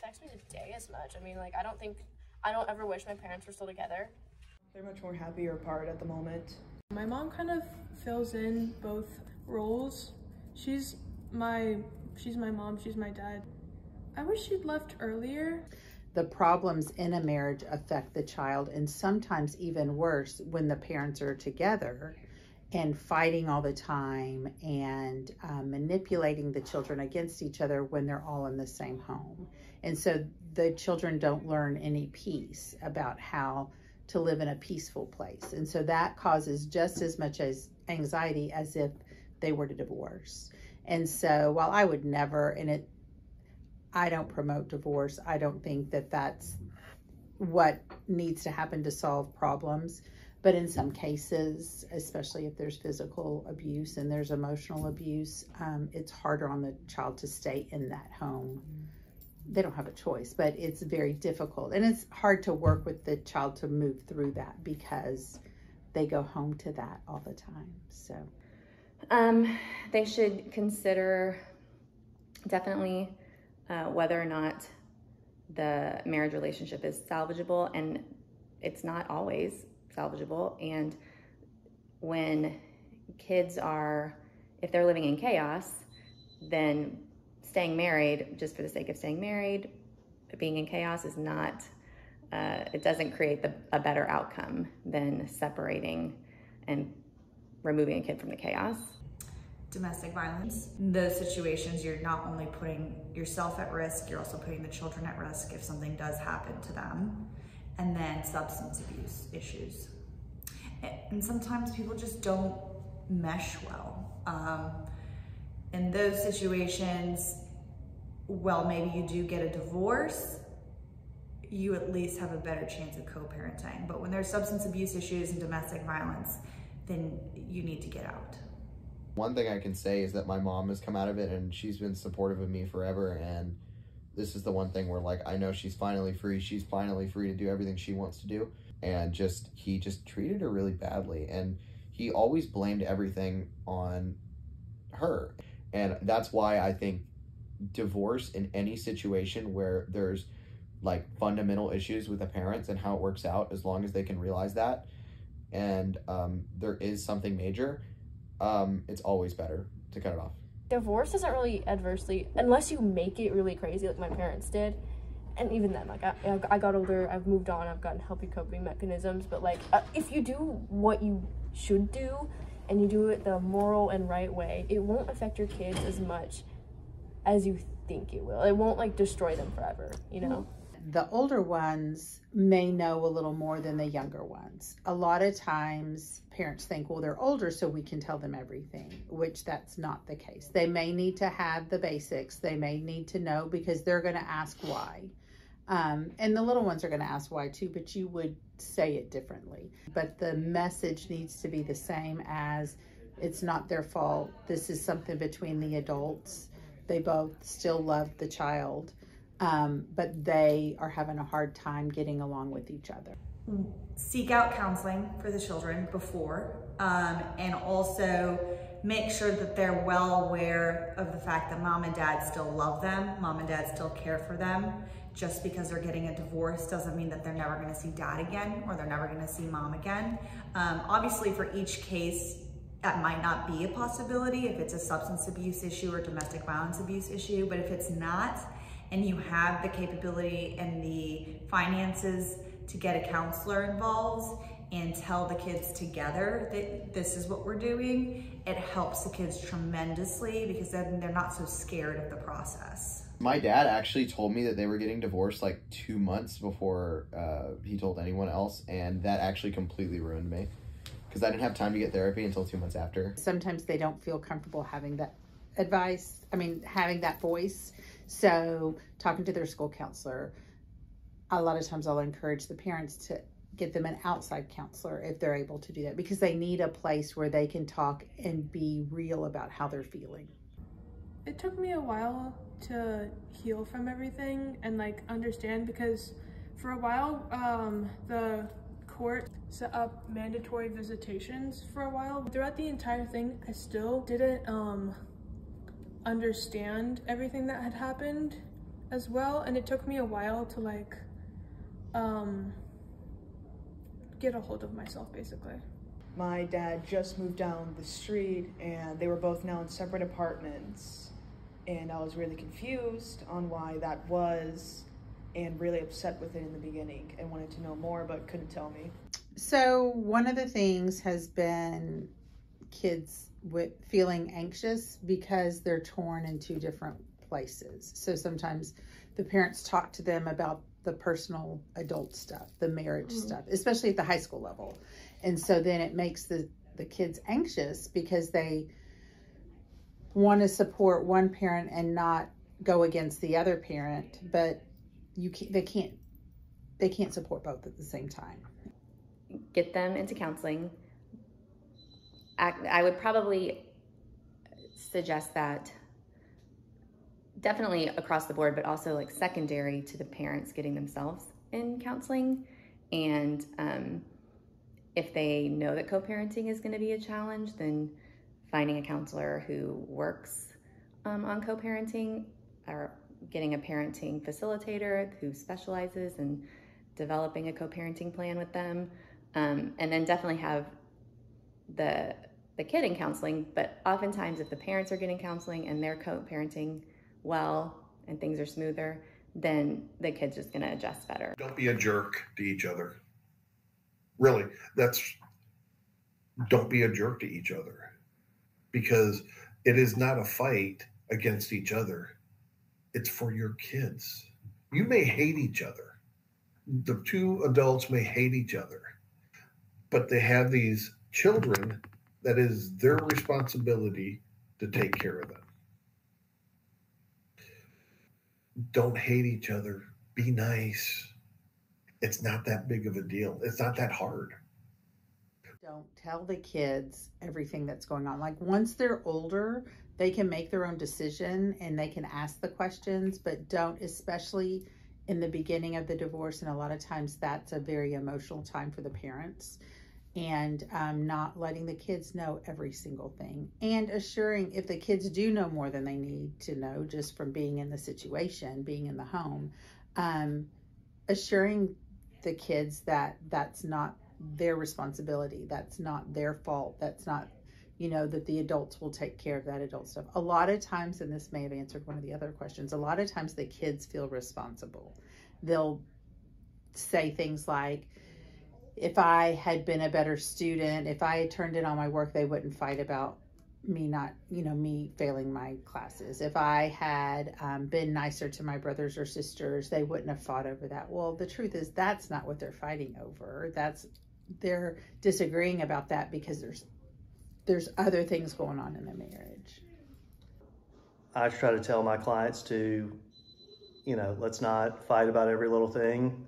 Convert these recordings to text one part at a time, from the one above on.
affects me today as much. I mean, like, I don't ever wish my parents were still together. They're much more happier apart at the moment. My mom kind of fills in both roles. She's my mom, she's my dad. I wish she'd left earlier. The problems in a marriage affect the child, and sometimes even worse when the parents are together and fighting all the time and manipulating the children against each other when they're all in the same home. And so the children don't learn any peace about how to live in a peaceful place. And so that causes just as much as anxiety as if they were to divorce. And so while I would never, I don't promote divorce. I don't think that that's what needs to happen to solve problems. But in some cases, especially if there's physical abuse and there's emotional abuse, it's harder on the child to stay in that home. They don't have a choice, but it's very difficult. And it's hard to work with the child to move through that because they go home to that all the time. So they should consider definitely whether or not the marriage relationship is salvageable, and it's not always salvageable. And when kids if they're living in chaos, then staying married just for the sake of staying married, being in chaos is not, it doesn't create a better outcome than separating and removing a kid from the chaos. Domestic violence. In those situations, you're not only putting yourself at risk, you're also putting the children at risk if something does happen to them. And then substance abuse issues. And sometimes people just don't mesh well. In those situations, well, maybe you do get a divorce, you at least have a better chance of co-parenting. But when there's substance abuse issues and domestic violence, then you need to get out. One thing I can say is that my mom has come out of it and she's been supportive of me forever, and this is the one thing where, like, I know she's finally free. She's finally free to do everything she wants to do. And he just treated her really badly. And he always blamed everything on her. And that's why I think divorce in any situation where there's like fundamental issues with the parents and how it works out, as long as they can realize that, and there is something major, it's always better to cut it off. Divorce doesn't really adversely, unless you make it really crazy like my parents did. And even then, like, I got older, I've moved on, I've gotten healthy coping mechanisms, but like, if you do what you should do, and you do it the moral and right way, it won't affect your kids as much as you think it will. It won't like destroy them forever, you know? The older ones may know a little more than the younger ones. A lot of times parents think, well, they're older, so we can tell them everything, which that's not the case. They may need to have the basics. They may need to know because they're going to ask why. And the little ones are going to ask why too, but you would say it differently. But the message needs to be the same as, it's not their fault. This is something between the adults. They both still love the child, but they are having a hard time getting along with each other. Seek out counseling for the children before, and also make sure that they're well aware of the fact that mom and dad still love them, mom and dad still care for them. Just because they're getting a divorce doesn't mean that they're never going to see dad again, or they're never going to see mom again. Obviously, for each case, that might not be a possibility if it's a substance abuse issue or domestic violence abuse issue, but if it's not, and you have the capability and the finances to get a counselor involved and tell the kids together that this is what we're doing, it helps the kids tremendously, because then they're not so scared of the process. My dad actually told me that they were getting divorced like 2 months before he told anyone else, and that actually completely ruined me because I didn't have time to get therapy until 2 months after. Sometimes they don't feel comfortable having that advice, having that voice. So talking to their school counselor, a lot of times I'll encourage the parents to get them an outside counselor if they're able to do that, because they need a place where they can talk and be real about how they're feeling. It took me a while to heal from everything and like understand, because for a while the court set up mandatory visitations for a while. Throughout the entire thing, I still didn't understand everything that had happened, as well, and it took me a while to like get a hold of myself, basically. My dad just moved down the street and they were both now in separate apartments, and I was really confused on why that was and really upset with it in the beginning and wanted to know more but couldn't tell me. So one of the things has been kids with feeling anxious because they're torn in two different places. So sometimes the parents talk to them about the personal adult stuff, the marriage stuff, especially at the high school level. And so then it makes the kids anxious because they want to support one parent and not go against the other parent, but they can't support both at the same time. Get them into counseling. I would probably suggest that definitely across the board, but also like secondary to the parents getting themselves in counseling. And if they know that co-parenting is going to be a challenge, then finding a counselor who works on co-parenting, or getting a parenting facilitator who specializes in developing a co-parenting plan with them. And then definitely have the kid in counseling, but oftentimes if the parents are getting counseling and they're co-parenting well and things are smoother, then the kid's just gonna adjust better. Don't be a jerk to each other. Really, don't be a jerk to each other, because it is not a fight against each other. It's for your kids. You may hate each other. The two adults may hate each other, but they have these children that is their responsibility to take care of them. Don't hate each other. Be nice. It's not that big of a deal. It's not that hard. Don't tell the kids everything that's going on. Like once they're older, they can make their own decision and they can ask the questions, but don't, especially in the beginning of the divorce. And a lot of times that's a very emotional time for the parents. And not letting the kids know every single thing, and assuring if the kids do know more than they need to know just from being in the situation, being in the home, assuring the kids that that's not their responsibility, that's not their fault, that's not, that the adults will take care of that adult stuff. A lot of times, and this may have answered one of the other questions, a lot of times the kids feel responsible. They'll say things like, if I had been a better student, if I had turned in all my work, they wouldn't fight about me not, me failing my classes. If I had been nicer to my brothers or sisters, they wouldn't have fought over that. Well, the truth is that's not what they're fighting over. They're disagreeing about that because there's other things going on in the marriage. I try to tell my clients to, let's not fight about every little thing.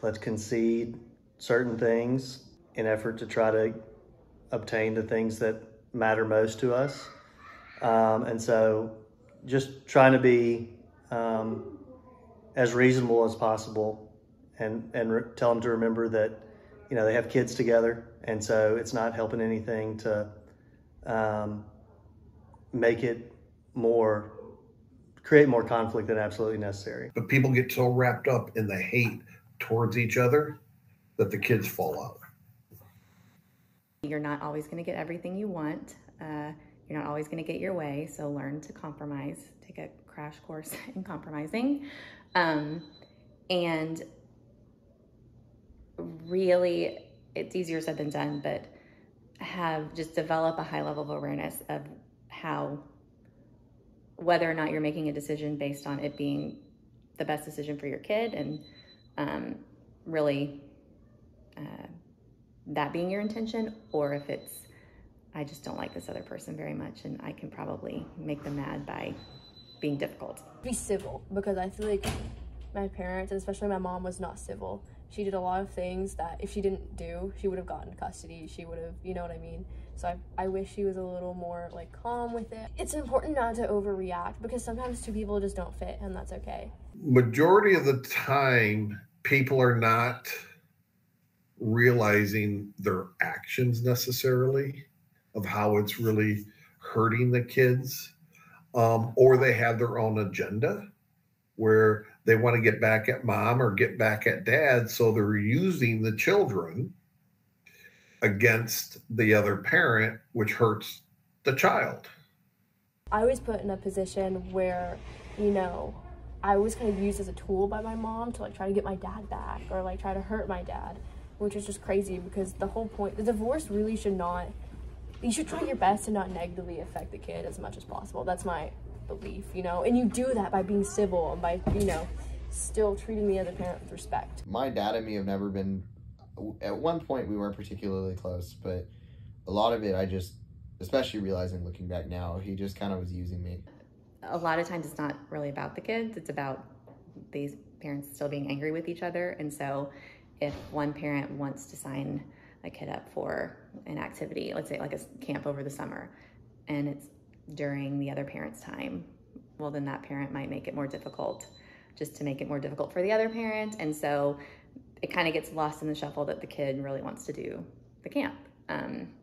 Let's concede certain things in effort to try to obtain the things that matter most to us. And so just trying to be as reasonable as possible and tell them to remember that, they have kids together. And so it's not helping anything to create more conflict than absolutely necessary. But people get so wrapped up in the hate towards each other that the kids fall out. You're not always going to get everything you want. You're not always going to get your way. So learn to compromise. Take a crash course in compromising. And really, it's easier said than done, but develop a high level of awareness of whether or not you're making a decision based on it being the best decision for your kid, and really that being your intention, or if it's, I just don't like this other person very much and I can probably make them mad by being difficult. Be civil, because I feel like my parents, and especially my mom, was not civil. She did a lot of things that if she didn't do, she would have gotten custody. She would have, you know what I mean? So I wish she was a little more like calm with it. It's important not to overreact, because sometimes two people just don't fit, and that's okay. Majority of the time, people are not realizing their actions necessarily of how it's really hurting the kids, or they have their own agenda, where they want to get back at mom or get back at dad. So they're using the children against the other parent, which hurts the child. I was put in a position where, you know, I was kind of used as a tool by my mom to like try to get my dad back or like try to hurt my dad, which is just crazy because the whole point, the divorce really should not, you should try your best to not negatively affect the kid as much as possible. That's my belief, you know, and you do that by being civil and by, you know, still treating the other parent with respect. My dad and me have never been, at one point we weren't particularly close, but a lot of it I just, especially realizing looking back now, he just kind of was using me. A lot of times it's not really about the kids, it's about these parents still being angry with each other. And so if one parent wants to sign a kid up for an activity, let's say like a camp over the summer, and it's during the other parent's time, well then that parent might make it more difficult, just to make it more difficult for the other parent. And so it kind of gets lost in the shuffle that the kid really wants to do the camp.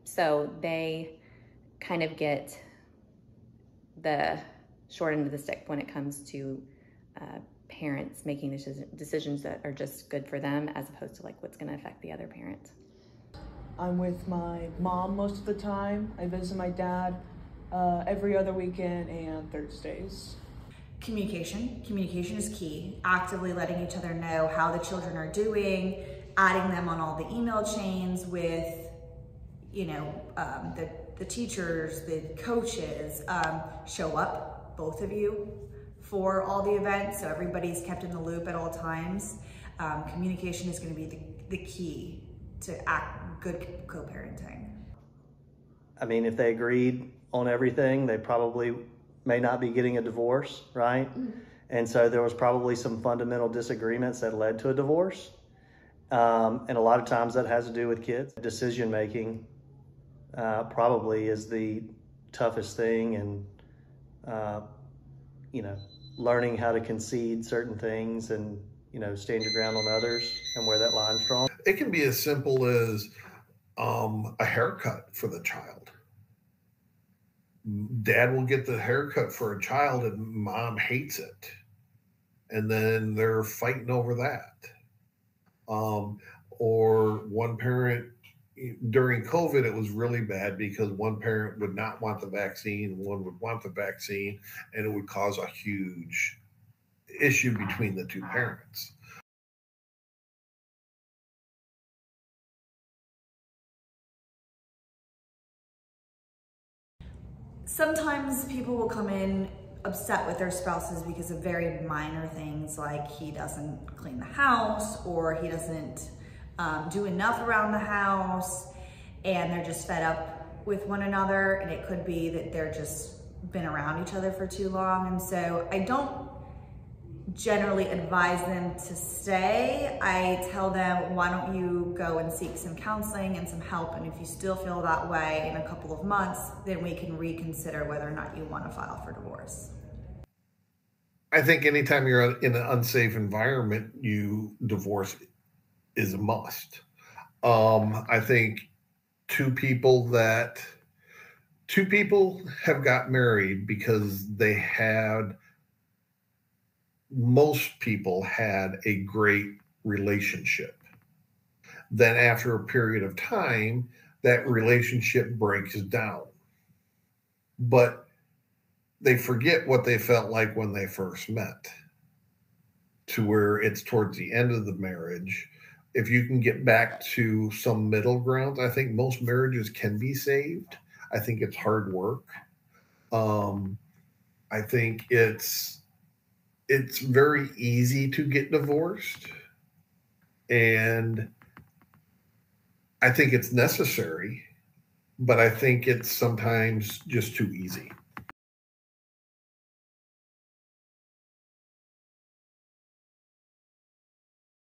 So they kind of get the short end of the stick when it comes to parents making decisions that are just good for them as opposed to like what's going to affect the other parent. I'm with my mom most of the time. I visit my dad every other weekend and Thursdays. Communication. Communication is key. Actively letting each other know how the children are doing, adding them on all the email chains with, you know, the teachers, the coaches. Show up, both of you, for all the events, so everybody's kept in the loop at all times. Communication is going to be the key to good co-parenting. I mean, if they agreed on everything, they probably may not be getting a divorce, right? And so there was probably some fundamental disagreements that led to a divorce. And a lot of times that has to do with kids. Decision making probably is the toughest thing, and you know, learning how to concede certain things and, you know, stand your ground on others and where that line's drawn. It can be as simple as a haircut for the child. Dad will get the haircut for a child and mom hates it. And then they're fighting over that. Or one parent, during COVID, it was really bad because one parent would not want the vaccine, one would want the vaccine, and it would cause a huge issue between the two parents. Sometimes people will come in upset with their spouses because of very minor things, like he doesn't clean the house or he doesn't do enough around the house, and they're just fed up with one another. And it could be that they're just been around each other for too long. And so I don't generally advise them to stay. I tell them, why don't you go and seek some counseling and some help, and if you still feel that way in a couple of months, then we can reconsider whether or not you want to file for divorce. I think anytime you're in an unsafe environment, divorce is a must. I think two people have got married because most people had a great relationship. Then after a period of time, that relationship breaks down. But they forget what they felt like when they first met, to where it's towards the end of the marriage. If you can get back to some middle ground, I think most marriages can be saved. I think it's hard work. I think it's very easy to get divorced, and I think it's necessary, but I think it's sometimes just too easy.